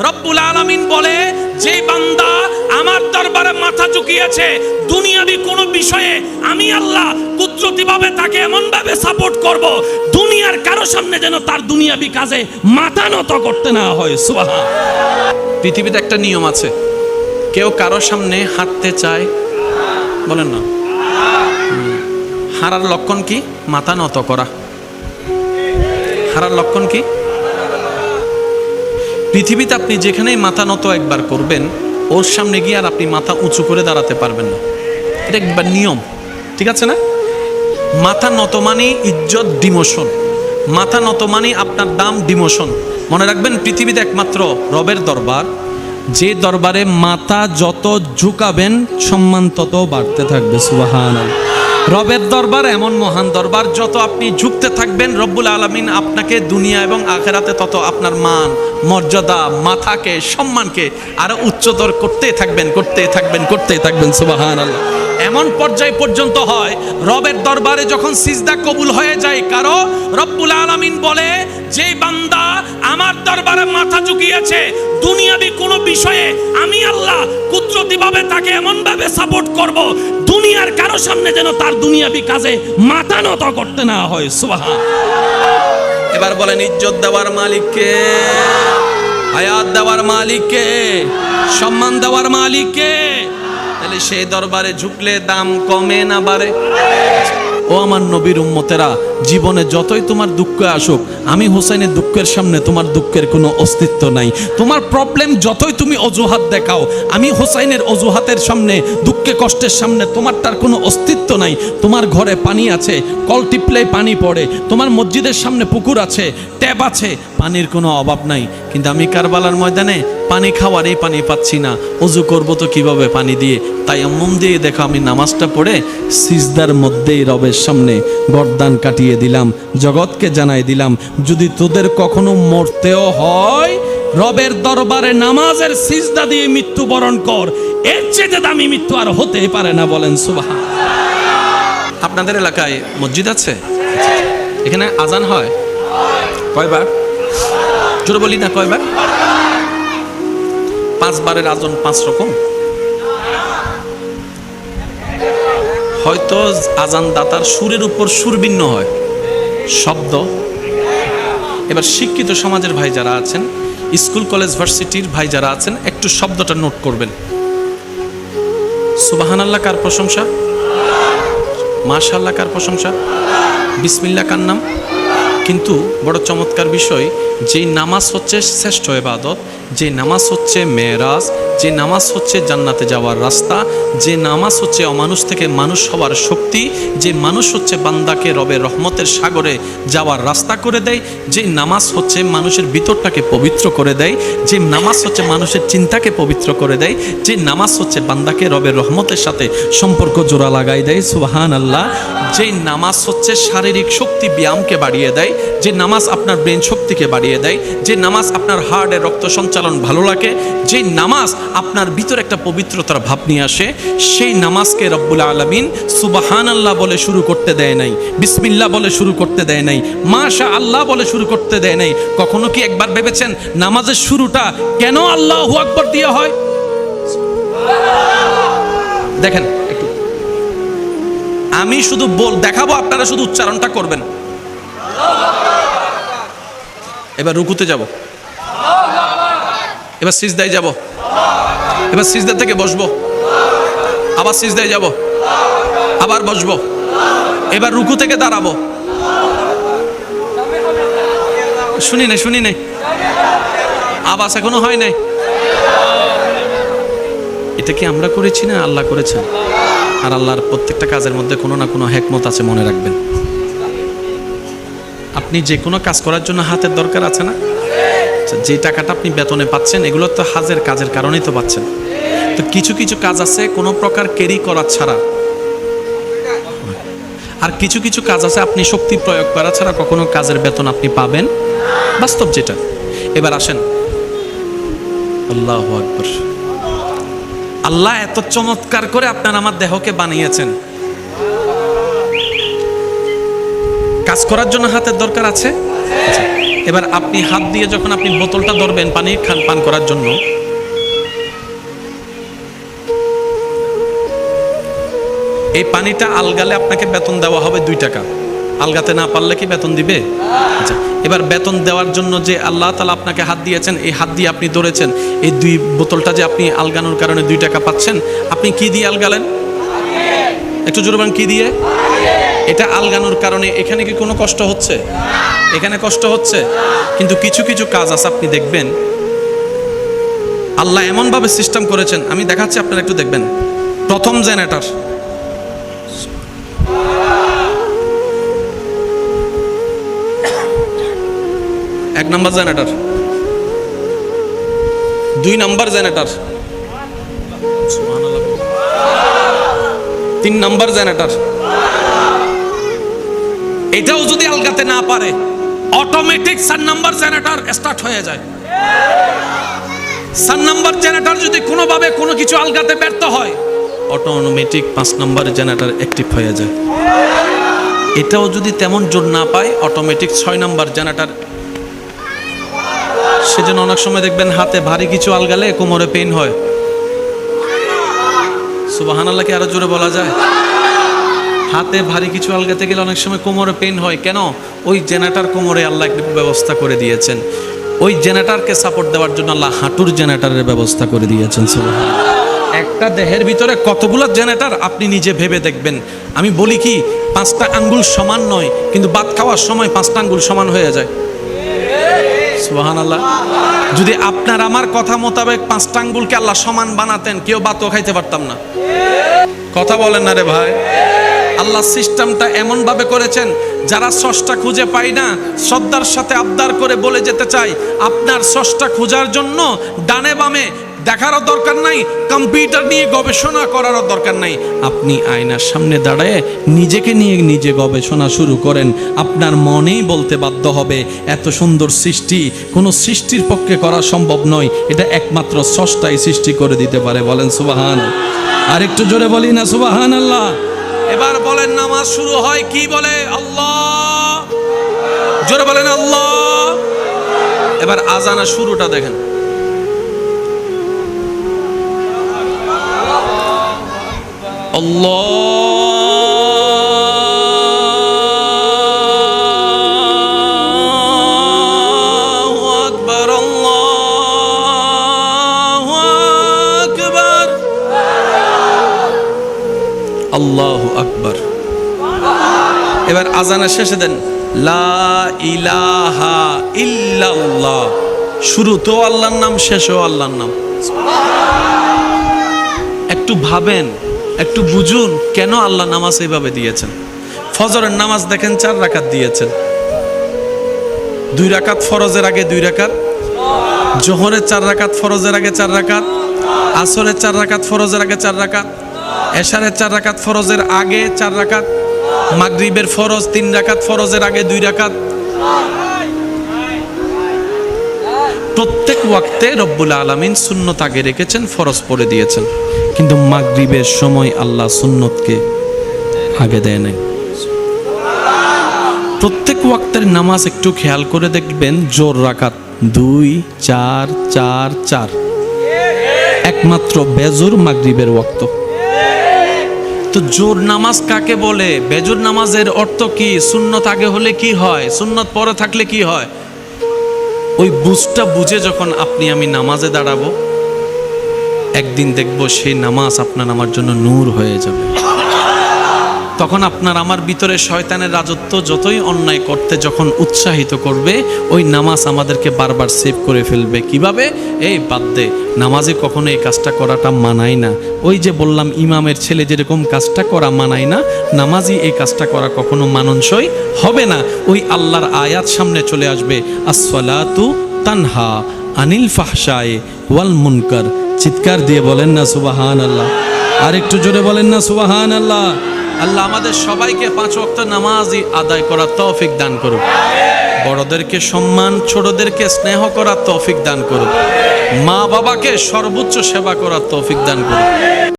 রব্বুল আলামিন বলে, যে বান্দা আমার দরবারে মাথা ঝুঁকিয়েছে দুনিয়াবি কোনো বিষয়ে, আমি আল্লাহ কুদরতিভাবে তাকে এমন ভাবে সাপোর্ট করব, দুনিয়ার কারো সামনে যেন তার দুনিয়াবি কাজে মাথা নত করতে না হয়। সুবহান। পৃথিবীতে একটা নিয়ম আছে, কেউ কারো সামনে হাঁটতে চায়, বলেন না, হারার লক্ষণ কি? মাথা নত করা। হারার লক্ষণ কি? পৃথিবীতে আপনি যেখানেই মাথা নত একবার করবেন, ওর সামনে গিয়ে আর আপনি মাথা উঁচু করে দাঁড়াতে পারবেন না। এটা একবার নিয়ম, ঠিক আছে না? মাথা নত মানে ইজ্জত ডিমোশন, মাথা নত মানে আপনার দাম ডিমোশন। মনে রাখবেন, পৃথিবীতে একমাত্র রবের দরবার, যে দরবারে মাথা যত ঝুঁকাবেন সম্মান তত বাড়তে থাকবে। সুবহানাল্লাহ। রবের দরবার এমন মহান দরবার, যত আপনি ঝুঁকতে থাকবেন রব্বুল আলামিন আপনাকে দুনিয়া এবং আখিরাতে তত আপনার মান, মর্যাদা, মাথাকে, সম্মানকে আরো উচ্চতর করতেই থাকবেন, করতেই থাকবেন, করতেই থাকবেন। সুবহানাল্লাহ। এমন পর্যায় পর্যন্ত হয়, রবের দরবারে যখন সিজদা কবুল হয়ে যায় কারো, রব্বুল আলামিন বলে, যে বান্দা আমার দরবারে মাথা ঝুঁকিয়েছে দুনিয়াবি কোনো বিষয়ে, আমি আল্লাহ কুদরতিভাবে তাকে এমন ভাবে সাপোর্ট করব, দুনিয়ার কারো সামনে যেন তার দুনিয়াবি কাজে মাথা নত করতে না হয়। সুবহান। এবার বলেন, ইজ্জত দেওয়ার মালিককে, হায়াত দেওয়ার মালিককে, সম্মান দেওয়ার মালিককে। তাহলে সেই দরবারে ঝুঁকলে দাম কমে না বাড়ে? ও আমার নবীর উম্মতেরা, জীবনে যতই তোমার দুঃখ আসুক, আমি হোসেনের দুঃখের সামনে তোমার দুঃখের কোনো অস্তিত্ব নাই। তোমার প্রবলেম যতই তুমি অজুহাত দেখাও, আমি হোসেনের অজুহাতের সামনে, দুঃখে কষ্টের সামনে তোমারটার কোনো অস্তিত্ব নাই। তোমার ঘরে পানি আছে, কল টিপলে পানি পড়ে, তোমার মসজিদের সামনে পুকুর আছে, ট্যাপ আছে, পানির কোনো অভাব নাই। কিন্তু আমি কারবালার ময়দানে পানি খাওয়ারই পানি পাচ্ছি না, অজু করব তো কিভাবে পানি দিয়ে? তাই আম্মুম দিয়ে দেখো, আমি নামাজটা পড়ে সিজদার মধ্যেই রবের সামনে গর্দান কাটিয়ে দিলাম, জগৎকে জানাই দিলাম, যদি তোদের কখনো মরতেও হয় রবের দরবারে নামাজের সিজদা দিয়ে মৃত্যুবরণ কর, এর চেয়ে দামি মৃত্যু আর হতেই পারে না। বলেন সুবহান। আপনাদের এলাকায় মসজিদ আছে? এখানে আজান হয় কয়বার? জোরে বলি না, কয়বার? 5 বারের আজান 5 রকম। হয়তো আজান দাতার সুরের উপর সুর ভিন্ন হয়, শব্দ। এবার শিক্ষিত সমাজের ভাই যারা আছেন, স্কুল কলেজ ভার্সিটির ভাই যারা আছেন, একটু শব্দটা নোট করবেন। সুবহানাল্লাহ কার প্রশংসা? মাশাআল্লাহ কার প্রশংসা? বিসমিল্লাহ কার নাম? কিন্তু বড় চমৎকার বিষয়, যেই নামাজ হচ্ছে শ্রেষ্ঠ ইবাদত, যে নামাজ হচ্ছে মেরাজ, যে নামাজ হচ্ছে জান্নাতে যাওয়ার রাস্তা, যে নামাজ হচ্ছে অমানুষ থেকে মানুষ হওয়ার শক্তি, যে মানুষ হচ্ছে বান্দাকে রবের রহমতের সাগরে যাওয়ার রাস্তা করে দেয়, যে নামাজ হচ্ছে মানুষের ভিতরটাকে পবিত্র করে দেয়, যে নামাজ হচ্ছে মানুষের চিন্তাকে পবিত্র করে দেয়, যে নামাজ হচ্ছে বান্দাকে রবের রহমতের সাথে সম্পর্ক জোড়া লাগাই দেয়। সুবহানাল্লাহ। যে নামাজ হচ্ছে শারীরিক শক্তি ব্যায়ামকে বাড়িয়ে দেয়, যে নামাজ আপনার ব্রেন শক্তিকে বাড়িয়ে দেয়, যে নামাজ আপনার হার্টের রক্ত সঞ্চালন ভালো লাগে, যে নামাজ আপনার ভিতরে একটা পবিত্রতার ভাব নিয়ে আসে, সেই নামাজকে রব্বুল আলামিন সুবহানাল্লাহ বলে শুরু করতে দেয় নাই, বিসমিল্লাহ বলে শুরু করতে দেয় নাই, মাশা আল্লাহ বলে শুরু করতে দেয় নাই। কখনো কি একবার ভেবেছেন নামাজের শুরুটা কেন আল্লাহু আকবার দিয়ে হয়? দেখেন একটু, আমি শুধু দেখাবো, আপনারা শুধু উচ্চারণটা করবেন। এবার রুকুতে যাব, এবার সিজদায় যাব, এবার সিজদা থেকে বসবো, আবার সিজদায় যাব, আবার বসবো, এবার রুকু থেকে দাঁড়াবো। শুনি নাই, আওয়াজ এখনো হয় নাই। এটা কি আমরা করেছি না আল্লাহ করেছেন? আর আল্লাহর প্রত্যেকটা কাজের মধ্যে কোনো না কোনো হিকমত আছে, মনে রাখবেন। আপনি যে কোনো কাজ করার জন্য হাতের দরকার আছে না? যে টাকাটা আপনি বেতনে পাচ্ছেন, এগুলো তো হাজের কাজের কারণেই তো পাচ্ছেন। তো কিছু কিছু কাজ আছে কোনো প্রকার ক্যারি করা ছাড়া, আর কিছু কিছু কাজ আছে আপনি শক্তি প্রয়োগ করা ছাড়া কখনো কাজের বেতন আপনি পাবেন, বাস্তব যেটা। এবার আসেন, আল্লাহু আকবার। আল্লাহ এত চমৎকার করে আপনার আমার দেহকে বানিয়েছেন, কাজ করার জন্য হাতের দরকার আছে। এবার আপনি হাত দিয়ে যখন আপনি বোতলটা ধরবেন পানি পান করার জন্য, এই পানিটা আলগালে আপনাকে বেতন দেওয়া হবে 2 টাকা। আলগাতে না পারলে কি বেতন দিবে? আচ্ছা, এবার বেতন দেওয়ার জন্য যে আল্লাহ তাআলা আপনাকে হাত দিয়েছেন, এই হাত দিয়ে আপনি ধরেছেন, এই 2 বোতলটা যে আপনি আলগানোর কারণে 2 টাকা পাচ্ছেন, আপনি কি দিয়ে আলগালেন? একটু জোরে বলেন, কি দিয়ে? এটা আলগানোর কারণে এখানে কি কোনো কষ্ট হচ্ছে? এখানে কষ্ট হচ্ছে, কিন্তু কিছু কিছু কাজ আছে আপনি দেখবেন আল্লাহ এমনভাবে সিস্টেম করেছেন, আমি দেখাচ্ছি, আপনারা একটু দেখবেন। প্রথম জেনারেটর, এক নম্বর জেনারেটর, 2 নম্বর জেনারেটর, 3 নম্বর জেনারেটর। এটাও যদি আলগাতে না পারে, অটোমেটিক 4 নম্বর জেনারেটর স্টার্ট হয়ে যায়। 4 নম্বর জেনারেটর যদি কোনোভাবে কোনো কিছু আলগাতে ব্যর্থ হয়, অটোমেটিক 5 নম্বর জেনারেটর অ্যাক্টিভ হয়ে যায়। এটাও যদি তেমন জোর না পায়, অটোমেটিক 6 নম্বর জেনারেটর। সেজন্য অনেক সময় দেখবেন হাতে ভারী কিছু আলগালে কোমরে পেইন হয়। সুবহানাল্লাহ, কি আরো জোরে বলা যায়? হাতে ভারী কিছু আলগাতে গেলে অনেক সময় কোমরে পেইন হয়। কেন? ওই জেনারেটর কোমরে আল্লাহ একটা ব্যবস্থা করে দিয়েছেন। ওই জেনারেটরকে সাপোর্ট দেওয়ার জন্য আল্লাহ হাঁটুর জেনারেটরের ব্যবস্থা করে দিয়েছেন। সুবহানাল্লাহ। একটা দেহের ভিতরে কতগুলো জেনারেটর আপনি নিজে ভেবে দেখবেন। আমি বলি কি, 5টা আঙ্গুল সমান নয়, কিন্তু ভাত খাওয়ার সময় 5টা আঙ্গুল সমান হয়ে যায়। সুবহানাল্লাহ। যদি আপনার আমার কথা মোতাবেক 5টা আঙ্গুলকে আল্লাহ সমান বানাতেন, কেউ ভাতও খাইতে পারতাম না। কথা বলেন না রে ভাই? আল্লাহ সিস্টেমটা এমন ভাবে করেছেন, যারা স্রষ্টা খুঁজে পায় না, শ্রদ্ধার সাথে আবদার করে বলে যেতে চাই, আপনার স্রষ্টা খোঁজার জন্য ডানে বামে দেখারও দরকার নাই, কম্পিউটার নিয়ে গবেষণা করারও দরকার নাই। আপনি আয়নার সামনে দাঁড়ায় নিজেকে নিয়ে নিজে গবেষণা শুরু করেন, আপনার মনেই বলতে বাধ্য হবে এত সুন্দর সৃষ্টি কোনো সৃষ্টির পক্ষে করা সম্ভব নয়, এটা একমাত্র স্রষ্টাই সৃষ্টি করে দিতে পারে। বলেন সুবহান। আর একটু জোরে বলি না সুবহানাল্লাহ। এবার বলেন, নামাজ শুরু হয় কি বলে? আল্লাহ। জোরে বলেন আল্লাহ। এবার আজানের শুরুটা দেখেন, আল্লাহু আকবার, আল্লাহু আকবার, আল্লাহু আকবার। এবার আজানের শেষে দেন লা ইলাহা ইল্লাল্লাহ। শুরুতেও আল্লাহর নাম, শেষেও আল্লাহর নাম। একটু ভাবেন, একটু বুঝুন কেন আল্লাহ নামাজ এইভাবে দিয়েছেন। ফজরের নামাজ দেখেন 4 রাকাত দিয়েছেন, 2 রাকাত ফরজের আগে 2 রাকাত, জোহরের 4 রাকাত ফরজের আগে 4 রাকাত, আসরের 4 রাকাত ফরজের আগে 4 রাকাত, এশারের 4 রাকাত ফরজের আগে 4 রাকাত, মাগরিবের ফরজ 3 রাকাত ফরজের আগে 2 রাকাত। প্রত্যেক ওয়াক্তে রব্বুল আলামিন সুন্নত আগে রেখেছেন, ফরজ পড়ে দিয়েছেন, কিন্তু মাগরিবের সময় আল্লাহ সুন্নতকে আগে দেয় নাই। প্রত্যেক ওয়াক্তের নামাজ একটু খেয়াল করে দেখবেন, জোর রাকাত 2 4 4 4, একমাত্র বেজোর মাগরিবের ওয়াক্ত। তো জোর নামাজ কাকে বলে? বেজোর নামাজের অর্থ কি? সুন্নত আগে হলে কি হয়, সুন্নত পরে থাকলে কি হয়? ওই বুঝটা বুঝে যখন আপনি আমি নামাজে দাঁড়াবো, একদিন দেখবো সেই নামাজ আপনার আমার জন্য নূর হয়ে যাবে। তখন আপনার আমার ভিতরে শয়তানের রাজত্ব যতই অন্যায় করতে যখন উৎসাহিত করবে, ওই নামাজ আমাদেরকে বারবার সেভ করে ফেলবে। কিভাবে? এই বাদ দে, নামাজে কখনো এই কাজটা করাটা মানায় না। ওই যে বললাম, ইমামের ছেলে যেরকম কাজটা করা মানায় না, নামাজি এই কাজটা করা কখনো মানানসই হবে না। ওই আল্লাহর আয়াত সামনে চলে আসবে, আসসালাতু তানহা আনিল ফাহশায়ে ওয়াল মুনকার। চিৎকার দিয়ে বলেন না সুবহানাল্লাহ। আর একটু জোরে বলেন না সুবহানাল্লাহ। আল্লাহ আমাদের সবাইকে 5 ওয়াক্ত নামাজই আদায় করার তৌফিক দান করুক। বড়দেরকে সম্মান, ছোটদেরকে স্নেহ করার তৌফিক দান করুক। মা বাবাকে সর্বোচ্চ সেবা করার তৌফিক দান করুক।